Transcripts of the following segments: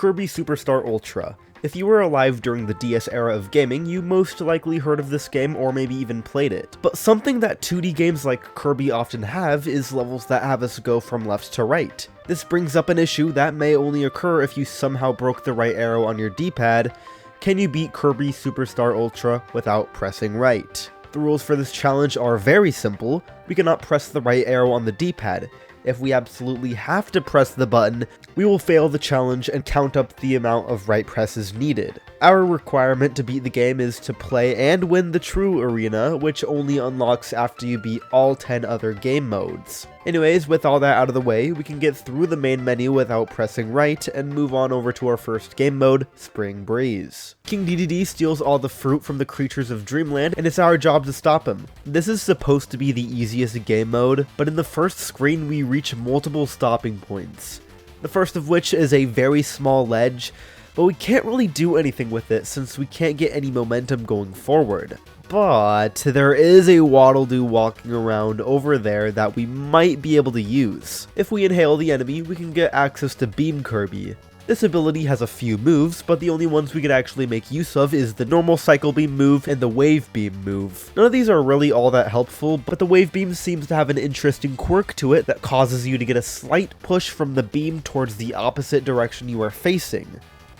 Kirby Super Star Ultra. If you were alive during the DS era of gaming, you most likely heard of this game or maybe even played it. But something that 2D games like Kirby often have is levels that have us go from left to right. This brings up an issue that may only occur if you somehow broke the right arrow on your D-pad. Can you beat Kirby Super Star Ultra without pressing right? The rules for this challenge are very simple. We cannot press the right arrow on the D-pad. If we absolutely have to press the button, we will fail the challenge and count up the amount of right presses needed. Our requirement to beat the game is to play and win the true arena, which only unlocks after you beat all 10 other game modes. Anyways, with all that out of the way, we can get through the main menu without pressing right and move on over to our first game mode, Spring Breeze. King Dedede steals all the fruit from the creatures of Dreamland, and it's our job to stop him. This is supposed to be the easiest game mode, but in the first screen we reach multiple stopping points. The first of which is a very small ledge, but we can't really do anything with it since we can't get any momentum going forward. But there is a Waddle-Doo walking around over there that we might be able to use. If we inhale the enemy, we can get access to Beam Kirby. This ability has a few moves, but the only ones we could actually make use of is the normal Cycle Beam move and the Wave Beam move. None of these are really all that helpful, but the Wave Beam seems to have an interesting quirk to it that causes you to get a slight push from the beam towards the opposite direction you are facing.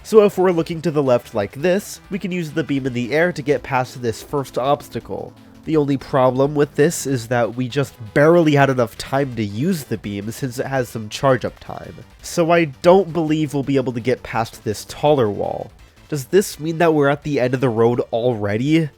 So if we're looking to the left like this, we can use the beam in the air to get past this first obstacle. The only problem with this is that we just barely had enough time to use the beam since it has some charge up time. So I don't believe we'll be able to get past this taller wall. Does this mean that we're at the end of the road already?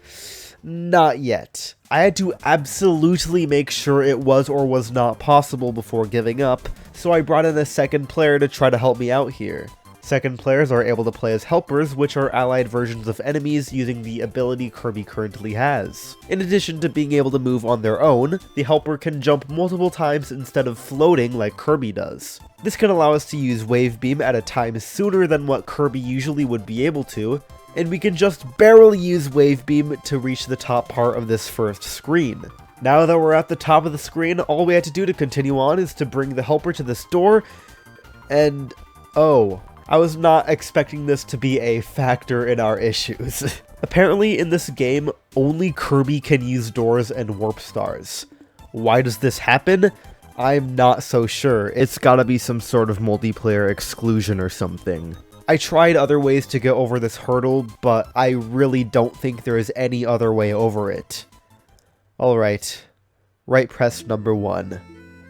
Not yet. I had to absolutely make sure it was or was not possible before giving up, so I brought in a second player to try to help me out here. Second players are able to play as helpers, which are allied versions of enemies using the ability Kirby currently has. In addition to being able to move on their own, the helper can jump multiple times instead of floating like Kirby does. This can allow us to use Wave Beam at a time sooner than what Kirby usually would be able to, and we can just barely use Wave Beam to reach the top part of this first screen. Now that we're at the top of the screen, all we have to do to continue on is to bring the helper to this door, and oh. I was not expecting this to be a factor in our issues. Apparently in this game, only Kirby can use doors and warp stars. Why does this happen? I'm not so sure. It's gotta be some sort of multiplayer exclusion or something. I tried other ways to get over this hurdle, but I really don't think there is any other way over it. Alright, right press number 1.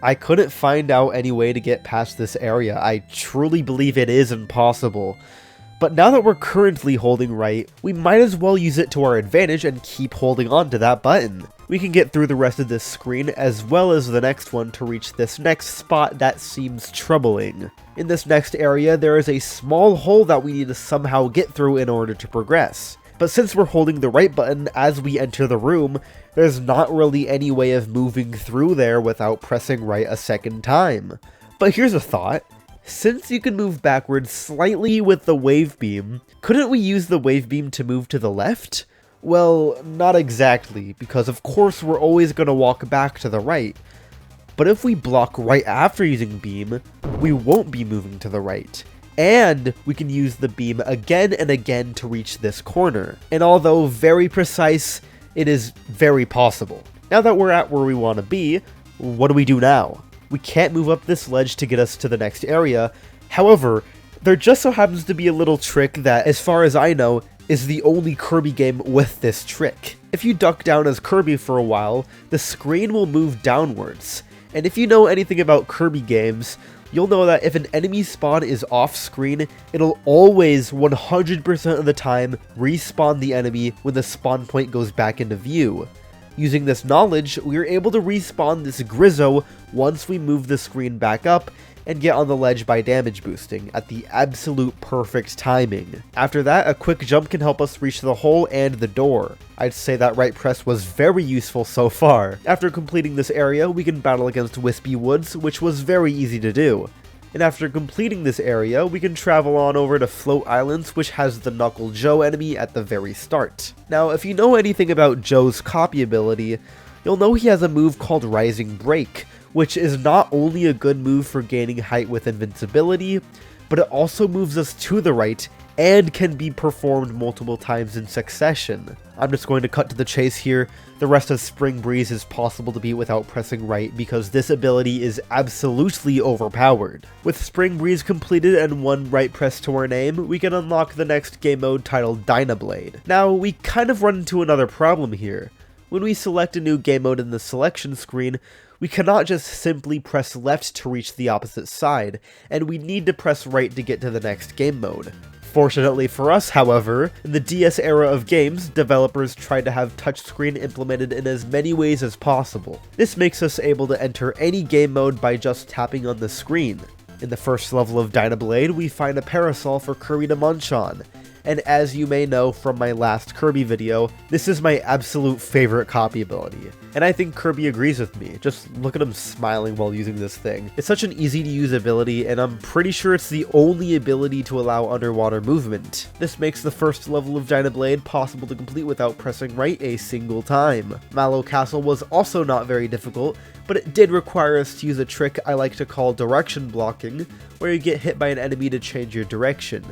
I couldn't find out any way to get past this area. I truly believe it is impossible. But now that we're currently holding right, we might as well use it to our advantage and keep holding on to that button. We can get through the rest of this screen as well as the next one to reach this next spot that seems troubling. In this next area, there is a small hole that we need to somehow get through in order to progress. But since we're holding the right button as we enter the room, there's not really any way of moving through there without pressing right a second time. But here's a thought. Since you can move backwards slightly with the Wave Beam, couldn't we use the Wave Beam to move to the left? Well, not exactly, because of course we're always going to walk back to the right. But if we block right after using Beam, we won't be moving to the right. And we can use the beam again and again to reach this corner. And although very precise, it is very possible. Now that we're at where we want to be, what do we do now? We can't move up this ledge to get us to the next area. However, there just so happens to be a little trick that, as far as I know, is the only Kirby game with this trick. If you duck down as Kirby for a while, the screen will move downwards. And if you know anything about Kirby games, you'll know that if an enemy spawn is off screen, it'll always 100% of the time respawn the enemy when the spawn point goes back into view. Using this knowledge, we are able to respawn this Grizzo once we move the screen back up and get on the ledge by damage boosting at the absolute perfect timing. After that, a quick jump can help us reach the hole and the door. I'd say that right press was very useful so far. After completing this area, we can battle against Wispy Woods, which was very easy to do. And after completing this area, we can travel on over to Float Islands, which has the Knuckle Joe enemy at the very start. Now, if you know anything about Joe's copy ability, you'll know he has a move called Rising Break, which is not only a good move for gaining height with invincibility, but but it also moves us to the right and can be performed multiple times in succession. I'm just going to cut to the chase here. The rest of Spring Breeze is possible to beat without pressing right because this ability is absolutely overpowered. With Spring Breeze completed and one right press to our name, we can unlock the next game mode titled Dynablade. Now, we kind of run into another problem here. When we select a new game mode in the selection screen, we cannot just simply press left to reach the opposite side, and we need to press right to get to the next game mode. Fortunately for us, however, in the DS era of games, developers tried to have touchscreen implemented in as many ways as possible. This makes us able to enter any game mode by just tapping on the screen. In the first level of Dynablade, we find a parasol for Kirby to munch on. And as you may know from my last Kirby video, this is my absolute favorite copy ability. And I think Kirby agrees with me. Just look at him smiling while using this thing. It's such an easy to use ability, and I'm pretty sure it's the only ability to allow underwater movement. This makes the first level of Dynablade possible to complete without pressing right a single time. Mallow Castle was also not very difficult, but it did require us to use a trick I like to call direction blocking, where you get hit by an enemy to change your direction.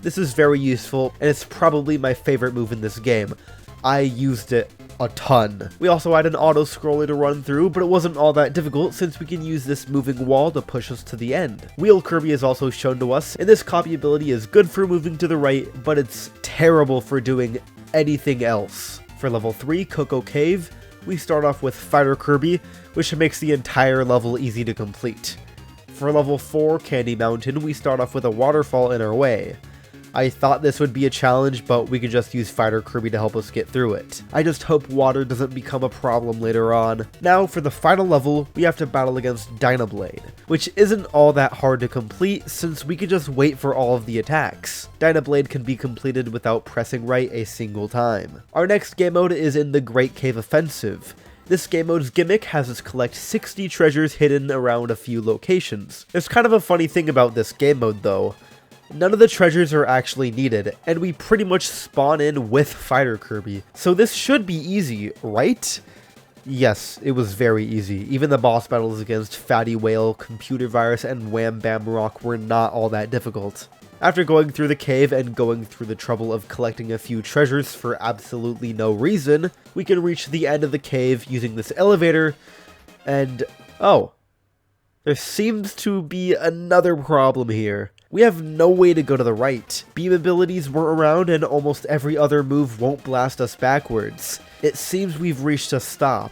This is very useful, and it's probably my favorite move in this game. I used it a ton. We also had an auto-scroller to run through, but it wasn't all that difficult since we can use this moving wall to push us to the end. Wheel Kirby is also shown to us, and this copy ability is good for moving to the right, but it's terrible for doing anything else. For level 3, Cocoa Cave, we start off with Fighter Kirby, which makes the entire level easy to complete. For level 4, Candy Mountain, we start off with a waterfall in our way. I thought this would be a challenge, but we could just use Fighter Kirby to help us get through it. I just hope water doesn't become a problem later on. Now, for the final level, we have to battle against Dynablade, which isn't all that hard to complete since we could just wait for all of the attacks. Dynablade can be completed without pressing right a single time. Our next game mode is in the Great Cave Offensive. This game mode's gimmick has us collect 60 treasures hidden around a few locations. There's kind of a funny thing about this game mode though. None of the treasures are actually needed, and we pretty much spawn in with Fighter Kirby. So this should be easy, right? Yes, it was very easy. Even the boss battles against Fatty Whale, Computer Virus, and Wham Bam Rock were not all that difficult. After going through the cave and going through the trouble of collecting a few treasures for absolutely no reason, we can reach the end of the cave using this elevator, and oh, there seems to be another problem here. We have no way to go to the right. Beam abilities weren't around and almost every other move won't blast us backwards. It seems we've reached a stop.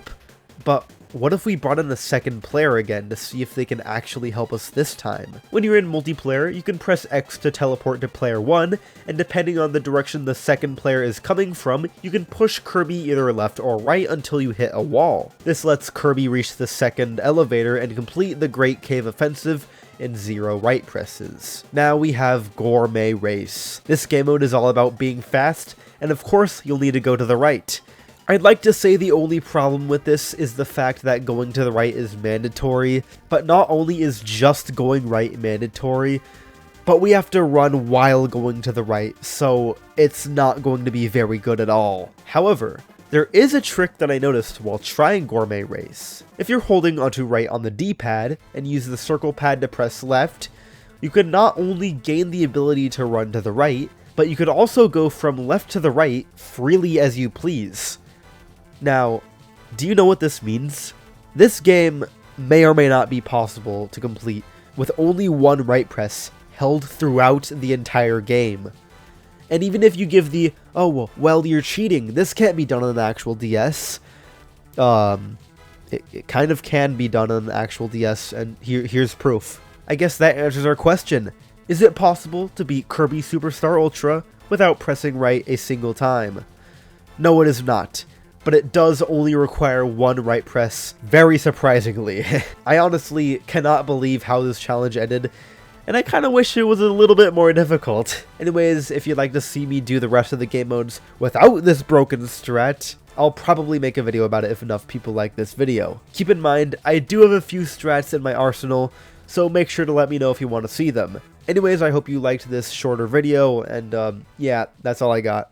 But what if we brought in a second player again to see if they can actually help us this time? When you're in multiplayer, you can press X to teleport to player 1, and depending on the direction the second player is coming from, you can push Kirby either left or right until you hit a wall. This lets Kirby reach the second elevator and complete the Great Cave Offensive in 0 right presses. Now we have Gourmet Race. This game mode is all about being fast, and of course you'll need to go to the right. I'd like to say the only problem with this is the fact that going to the right is mandatory, but not only is just going right mandatory, but we have to run while going to the right, so it's not going to be very good at all. However, there is a trick that I noticed while trying Gourmet Race. If you're holding onto right on the D-pad and use the circle pad to press left, you could not only gain the ability to run to the right, but you could also go from left to the right freely as you please. Now, do you know what this means? This game may or may not be possible to complete with only one right press held throughout the entire game. And even if you give the, oh, well, you're cheating, this can't be done on an actual DS, it kind of can be done on an actual DS, and here's proof. I guess that answers our question. Is it possible to beat Kirby Super Star Ultra without pressing right a single time? No, it is not. But it does only require one right press, very surprisingly. I honestly cannot believe how this challenge ended, and I kind of wish it was a little bit more difficult. Anyways, if you'd like to see me do the rest of the game modes without this broken strat, I'll probably make a video about it if enough people like this video. Keep in mind, I do have a few strats in my arsenal, so make sure to let me know if you want to see them. Anyways, I hope you liked this shorter video, and yeah, that's all I got.